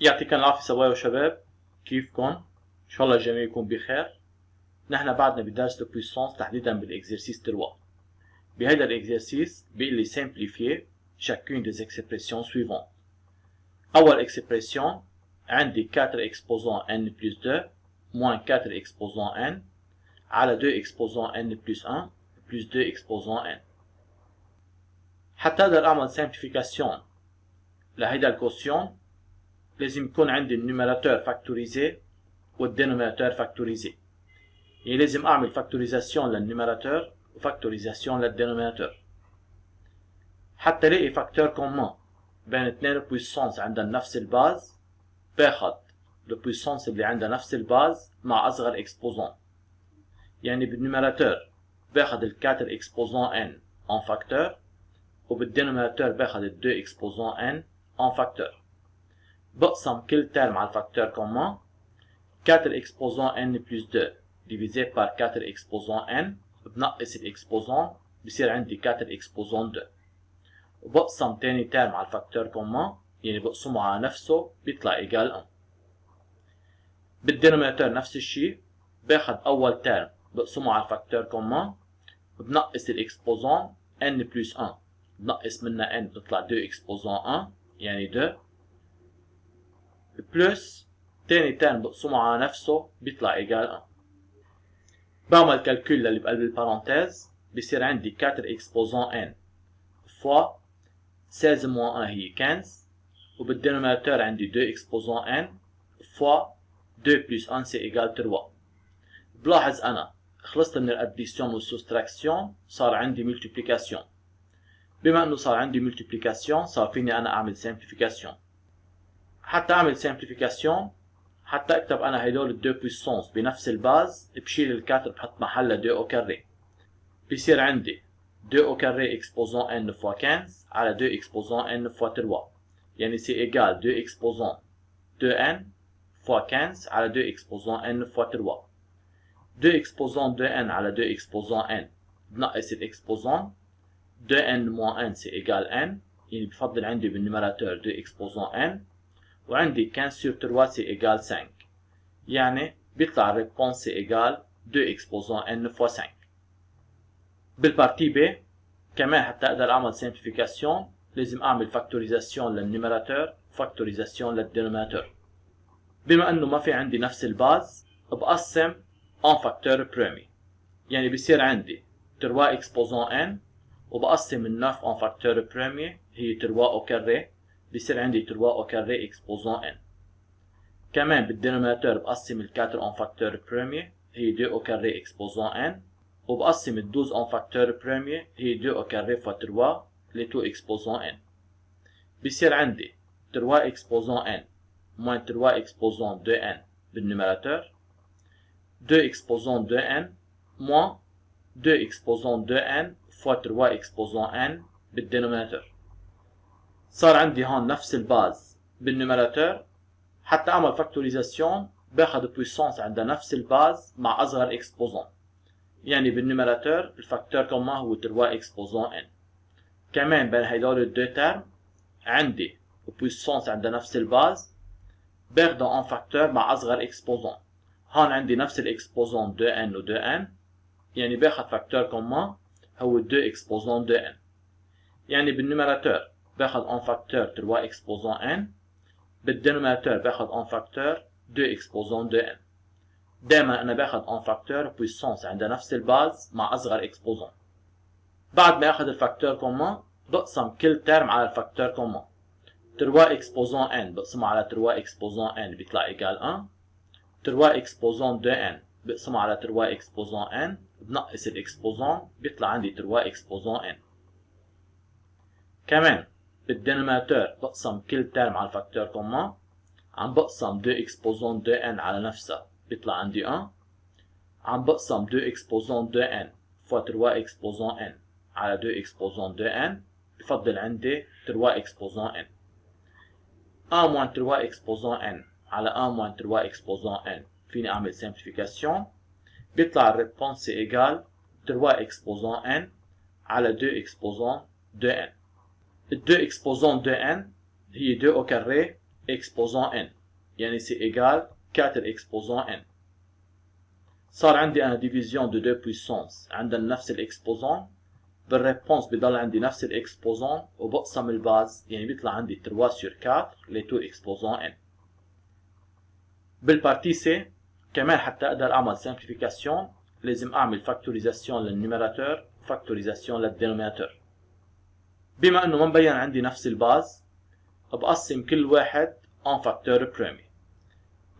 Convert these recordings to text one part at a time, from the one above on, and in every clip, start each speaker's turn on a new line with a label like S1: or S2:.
S1: يعطيكم العافية صبايا وشباب، كيفكم؟ إن شاء الله الجميع يكون بخير. نحن بعدنا بدرس البويسونس تحديدا بالاكزرسيس 3. بهذا الاكزرسيس بيقول لي simplifier chacune des expressions suivantes. أول expression عندي 4 exposants n plus 2 moins 4 exposants n على 2 exposants n plus 1 plus 2 exposants n. حتى أقدر أعمل simplification لهيدا الكوسيون لازم يكون عندي النيوميراتور فاكتوريزي والدينوميناتور فاكتوريزي. يعني لازم اعمل فاكتوريزاسيون للنيوميراتور وفاكتوريزاسيون للدينوميناتور. حتى الاقي فاكتور كومون بين اثنين بويسونس عندها نفس الباز، باخد البويسونس اللي عندها نفس الباز مع اصغر اكسبوزون. يعني بالنيوميراتور باخد ال 4 اكسبوزون ان ان فاكتور، وبالدينوميناتور باخد ال 2 اكسبوزون ان ان فاكتور. بقسم كل ترم على الفاكتور كومون. 4 exposants n plus 2 divisé par 4 exposants n بنقص الاكسبوزون بصير عندي 4 exposants 2. وبقسم تاني ترم على الفاكتور كومون، يعني بقسمه على نفسه بيطلع ايجال 1. بالدينوميناتور نفس الشيء، باخد اول ترم بقسمه على الفاكتور كومون بنقص الاكسبوزون n plus 1، بنقص منها n بتطلع 2 exposants 1 يعني 2 بلس تاني ترم بقسمه على نفسه بيطلع ايجال 1. بعمل كالكول للي بقلب البارونتيز، بصير عندي 4 اكسبوزون n فوا 16 موان 1 هي 15، وبالدينوميناتور عندي 2 اكسبوزون n فوا 2 بلس 1 سي ايجال 3. بلاحظ انا خلصت من الاديسيون والسوستراكسيون، صار عندي ملتيبليكاسيون. بما انه صار عندي ملتيبليكاسيون صار فيني انا اعمل سمبليفيكاسيون. حتى اعمل سمبليفيكاسيون، حتى اكتب انا هدول الدو بويسونس بنفس الباز، بشيل ال4 بحط محلها 2 او كاري. بيصير عندي 2 او كاري اكسبوزون n فوا 15 على 2 اكسبوزون n فوا 3، يعني سي ايجال 2 اكسبوزون 2n فوا 15 على 2 اكسبوزون n فوا 3. 2 اكسبوزون 2n على 2 اكسبوزون n بنقص الاكسبوزون 2n موان n سي ايجال n، يعني بفضل عندي بالنيميراتور 2 اكسبوزون n، وعندي 15 sur 3 سي ايجال 5، يعني بيطلع الريبونس سي ايجال 2 اكسبوزون n فوا 5. بالبارتي ب كمان حتى اقدر اعمل سمبليفيكاسيون لازم اعمل فاكتوريزاسيون للنيميراتور وفاكتوريزاسيون للدينوميناتور. بما انه ما في عندي نفس الباز بقسم ان فاكتور برومي، يعني بصير عندي 3 اكسبوزون n وبقسم ال 9 ان فاكتور برومي هي 3 او كاري، بصير عندي 3 او كاري اكسبوزون n. كمان بالدينوميناتور بقسم ال 4 ان فاكتور برومي هي 2 او كاري اكسبوزون n، وبقسم ال 12 ان فاكتور برومي هي 2 او كاري فوا 3 ل 2 اكسبوزون n. بصير عندي 3 اكسبوزون n moins 3 اكسبوزون 2n بالنيميراتور، 2 اكسبوزون 2n moins 2 اكسبوزون 2n فوا 3 اكسبوزون n بالدينوميناتور. صار عندي هون نفس الباز بالنيميراتور. حتى اعمل فاكتوريزاسيون باخذ بويسونس عندها نفس الباز مع اصغر اكسبوزون، يعني بالنيميراتور الفاكتور كومون هو 3 اكسبوزون n. كمان بين هدول الدو ترم عندي بويسونس عندها نفس الباز، باخده ان فاكتور مع اصغر اكسبوزون. هون عندي نفس الاكسبوزون 2n و 2n، يعني باخذ فاكتور كومون هو 2 اكسبوزون 2n. يعني بالنيميراتور باخذ ان فاكتور 3 اكسبوزون n، بالدينوميناتور باخذ ان فاكتور 2 اكسبوزون 2n. دائما انا باخذ ان فاكتور بويسونس عندها نفس الباز مع اصغر اكسبوزون. بعد ما اخذ الفاكتور كومون بقسم كل ترم على الفاكتور كومون. 3 اكسبوزون n بقسمه على 3 اكسبوزون n بيطلع ايجال 1. 3 اكسبوزون 2n بقسمه على 3 اكسبوزون n بنقص الاكسبوزون بيطلع عندي 3 اكسبوزون n. كمان بالدينوميناتور بقسم كل ترم على الفاكتور كومون، عم بقسم 2 اكسبوزون 2n على نفسها بيطلع عندي 1. عم بقسم 2 اكسبوزون 2n فوا 3 اكسبوزون n على 2 اكسبوزون 2n بفضل عندي 3 اكسبوزون n. 1 moins 3 اكسبوزون n على 1 moins 3 اكسبوزون n فيني اعمل سمبليفيكاسيون، بيطلع الريبونس سي ايجال 3 اكسبوزون n على 2 اكسبوزون 2n. ال 2 اكسبوزون 2n هي 2 او كاري exposant n، يعني c'est égal 4 exposant n. صار عندي أنا division de 2 puissance عندنا نفس الإكسبوزون، بالريبونس بضل عندي نفس الإكسبوزون وبقسم الباز، يعني بيطلع عندي 3 sur 4 les 2 exposant n. بالبارتي سي كمان حتى أقدر أعمل simplification لازم أعمل فاكتوريزاسيون للنيميراتور وفاكتوريزاسيون للدينوميناتور. بما إنه ما مبين عندي نفس الباز بقسم كل واحد en facteur premier.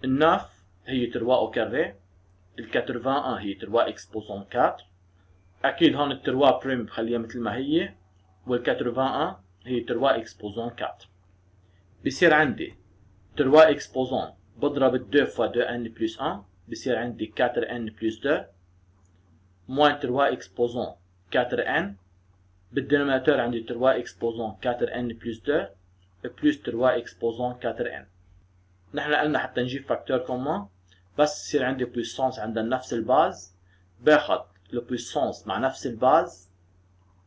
S1: ال9 هي 3 au carré، ال 81 هي 3 exposant 4. أكيد هون ال 3 بريم بخليها مثل ما هي، وال 81 هي 3 exposant 4. بصير عندي 3 exposant بضرب 2 fois 2n plus 1 بصير عندي 4n plus 2 moins 3 exposant 4n. بالدينوميناتور عندي 3 exposant 4n plus 2 plus 3 exposant 4n. نحن قلنا حتى نجيب فاكتور كومون بس يصير عندي بويسونس عندنا نفس الباز، باخد البويسونس مع نفس الباز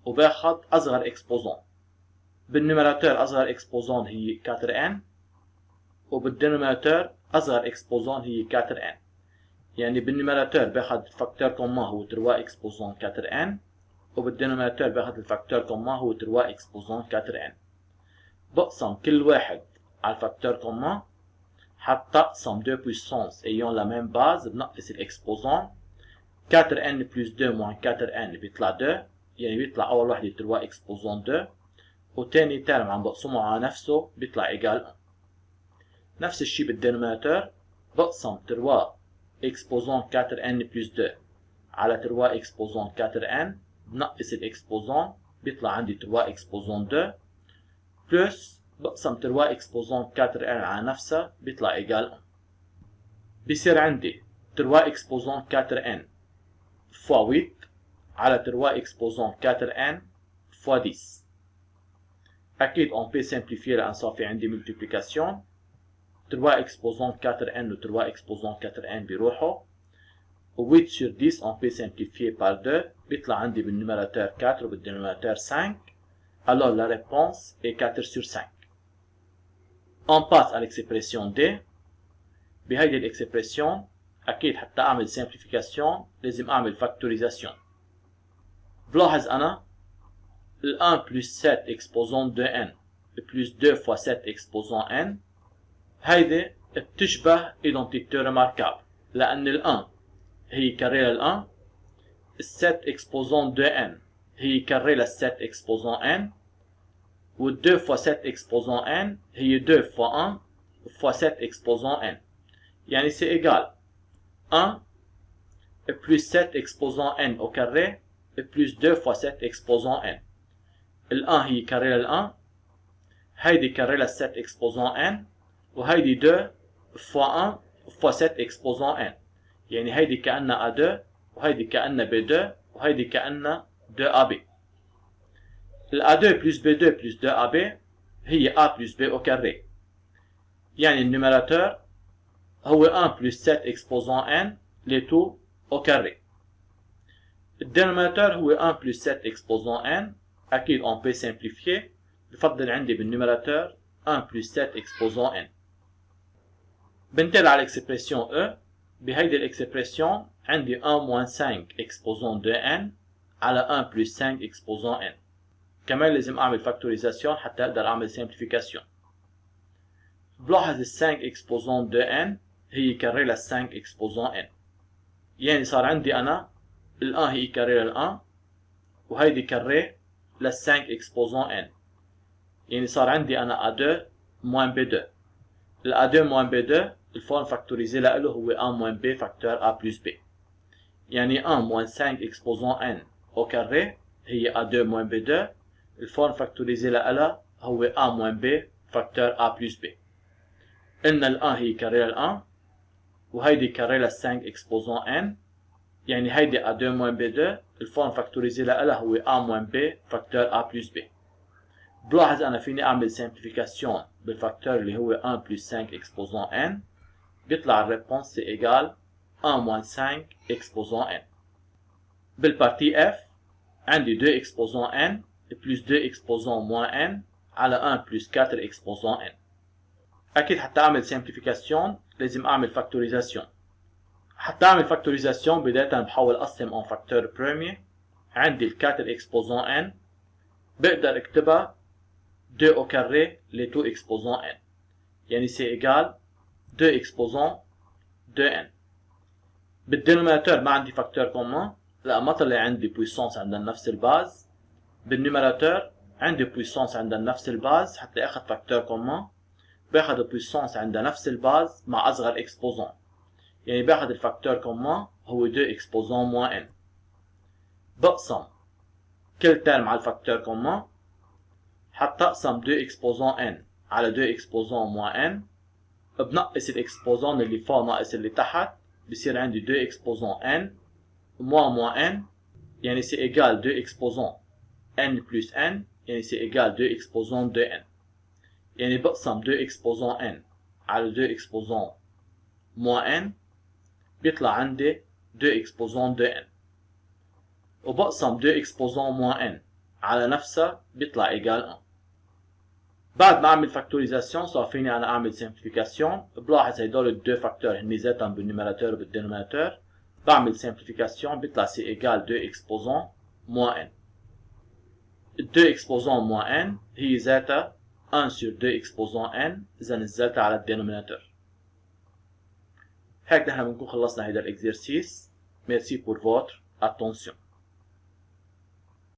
S1: وباخد اصغر اكسبوزون. بالنيميراتور اصغر اكسبوزون هي 4n وبالدينوميناتور اصغر اكسبوزون هي 4n، يعني بالنيميراتور باخد الفاكتور كومون هو 3 اكسبوزون 4n وبالدينوميناتور باخد الفاكتور كومون هو 3 اكسبوزون 4n. بقسم كل واحد على الفاكتور كومون حتى اقسم 2 puissances ayant la même base بنقص الاكسبوزون. 4n plus 2 moins 4n بيطلع 2، يعني بيطلع اول وحده 3 اكسبوزون 2 وثاني ترم عم بقسمه على نفسه بيطلع ايجال 1. نفس الشيء بالدينوميناتور بقسم 3 اكسبوزون 4n plus 2 على 3 اكسبوزون 4n بنقص الاكسبوزون بيطلع عندي 3 اكسبوزون 2 بلس بقسم 3 اكسبوزون 4n على نفسها بيطلع ايجال 1. بيصير عندي 3 اكسبوزون 4n fois 8 على 3 اكسبوزون 4n fois 10. اكيد on peut simplifier لان صار في عندي multiplication. 3 اكسبوزون 4n و 3 اكسبوزون 4n بيروحوا و 8 sur 10 on peut simplifier par 2 بيطلع عندي بالنيميراتور 4 وبالدينوميناتور 5. alors la réponse est 4 sur 5. On passe à l'expression D. بهيدي الاكسبريسيون اكيد حتى اعمل simplification لازم اعمل factorisation. بلاحظ انا ال 1 plus 7 exposant 2n plus 2 fois 7 exposant n هيدي بتشبه identité remarquable لان ال 1 هي كاري لل 1، ال 7 exposant 2n هي كاري لل 7 exposant n، وال 2 fois 7 exposant n هي 2 fois 1 fois 7 exposant n، يعني c'est égal 1 plus 7 exposant n au carré plus 2 fois 7 exposant n. ال 1 هي كاري لل 1، هيدي كاري لل 7 exposant n، وهيدي 2 fois 1 fois 7 exposant n، يعني هيدي كأنها A2 وهيدي كأنها B2 وهيدي كأنها 2AB. ال A2 plus B2 plus 2AB هي A plus B au carré، يعني النيميراتور هو 1 plus 7 exposant n les tout au carré. الدينوميناتور هو 1 plus 7 exposant n، أكيد on peut simplifier، بفضل عندي بالنيميراتور 1 plus 7 exposant n. بنتقل على l'expression E. بهيدي الاكسبريسيون عندي 1 moins 5 exposant 2n على 1 plus 5 exposant n. كمان لازم اعمل فاكتوريزاسيون حتى اقدر اعمل simplification. بلاحظ ال 5 exposant 2n هي كاري لل 5 exposant n، يعني صار عندي انا ال 1 هي كاري لل 1 وهيدي كاري لل 5 exposant n، يعني صار عندي انا A2 moins B2. ال A2 moins B2 الفورم فاكتوريزي له هو 1 moins B facteur A plus B، يعني 1 moins 5 exposant n au carré هي A2 moins B2، الفورم فاكتوريزي له هو 1 moins B facteur A plus B. قلنا ال 1 هي كاري لل 1 وهيدي كاري لل 5 exposant n، يعني هيدي A2 moins B2 الفورم فاكتوريزي له هو 1 moins B facteur A plus B. بلاحظ انا فيني اعمل simplification بالفاكتور اللي هو 1 plus 5 exposant n، بيطلع الريبونس سي ايجال 1 moins 5 exposant n. بالبارتي F عندي 2 exposant n plus 2 exposant moins n على 1 plus 4 exposant n. اكيد حتى اعمل سمبليفيكاسيون لازم اعمل فاكتوريزاسيون. حتى اعمل فاكتوريزاسيون بداية بحاول اقسم اون فاكتور بروميير. عندي ال 4 اكسبوزون n بقدر اكتبها 2 au carré les 2 exposants n، يعني سي ايجال 2 اكسبوزون 2n. بالدينوميناتور ما عندي فاكتور كومون، لا ما طلع عندي بويسونس عندها نفس الباز. بالنيوميراتور عندي بويسونس عندها نفس الباز، حتى اخذ فاكتور كومون باخذ بويسونس عندها نفس الباز مع اصغر اكسبوزون، يعني باخذ الفاكتور كومون هو 2 اكسبوزون موان n. بقسم كل ترم على الفاكتور كومون، حتى اقسم 2 اكسبوزون n على 2 اكسبوزون موان n، بنقص الاكسبوزون اللي فوق ناقص اللي تحت، بصير عندي 2 اكسبوزون n موان n، يعني سي ايجال 2 اكسبوزون n plus n، يعني سي ايجال 2 اكسبوزون 2n. يعني بقسم 2 اكسبوزون n على 2 اكسبوزون موان n بيطلع عندي 2 اكسبوزون 2n، وبقسم 2 اكسبوزون موان n على نفسها بيطلع ايجال 1. بعد ما اعمل فاكتوريزاسيون صار فيني انا اعمل سمبليفيكاسيون. بلاحظ هدول الدو فاكتور هن ذاتهم بالنيوميراتور وبالدينوميناتور. بعمل سمبليفيكاسيون بيطلع سي ايجال 2 اكسبوزون موان n. 2 اكسبوزون موان n هي ذاتها 1 sur 2 اكسبوزون n، اذا نزلتها على الدينوميناتور. هيك نحن بنكون خلصنا هيدا الاكزرسيس. ميرسي بور فوتر اتونسيون.